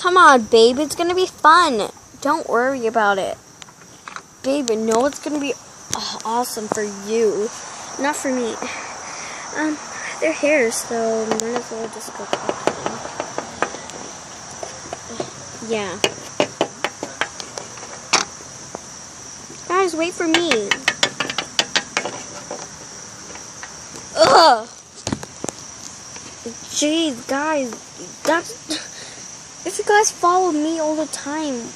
Come on, babe. It's gonna be fun. Don't worry about it. Babe, no, it's gonna be awesome for you. Not for me. They're hairs, so might as well just go talk to them. Yeah. Guys, wait for me. Ugh! Jeez, guys, if you guys follow me all the time,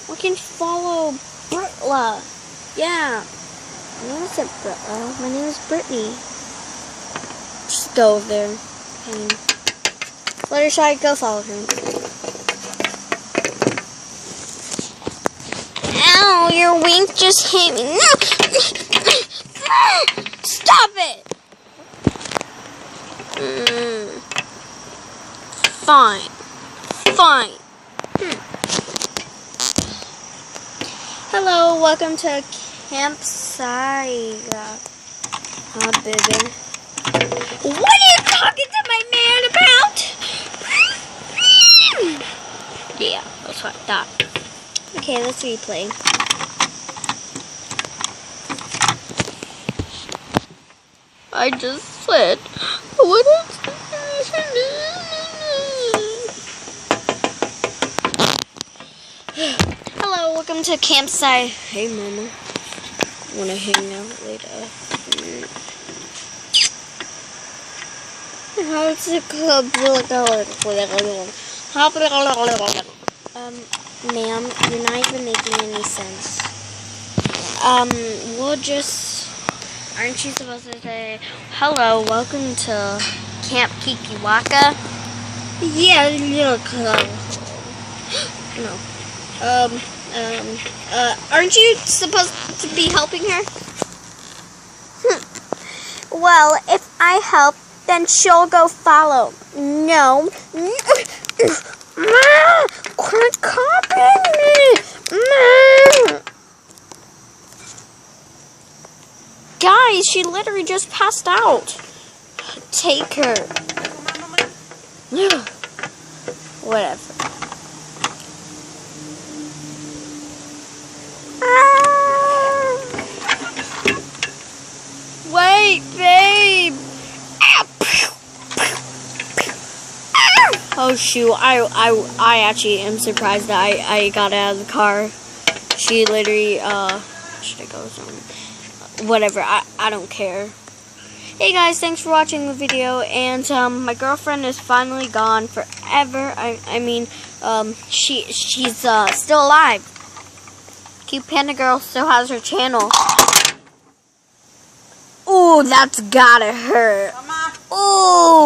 we can follow Britla. Yeah. My name isn't Britla. My name is Brittany. Just go over there and Fluttershy, go follow her. Ow, your wink just hit me. Stop it! Fine. Hello, welcome to campsite. Baby. What are you talking to my man about? Yeah, that's what I thought. Okay, let's replay. I just said, what is Hello, welcome to campsite. Hey, Mama. Wanna hang out later? How's it called? Ma'am, you're not even making any sense. We'll just... Aren't you supposed to say, hello, welcome to Camp Kikiwaka? Yeah, no. Aren't you supposed to be helping her? Well, if I help, then she'll go follow. No. Quit copying me! Guys, she literally just passed out. Take her. Whatever. Wait, babe. Oh shoot, I actually am surprised that I got out of the car. She literally, should I go somewhere? Whatever, I don't care. Hey guys, thanks for watching the video, and my girlfriend is finally gone forever. I mean, she's still alive. Cutepandagirl still has her channel. Ooh, that's gotta hurt. Ooh.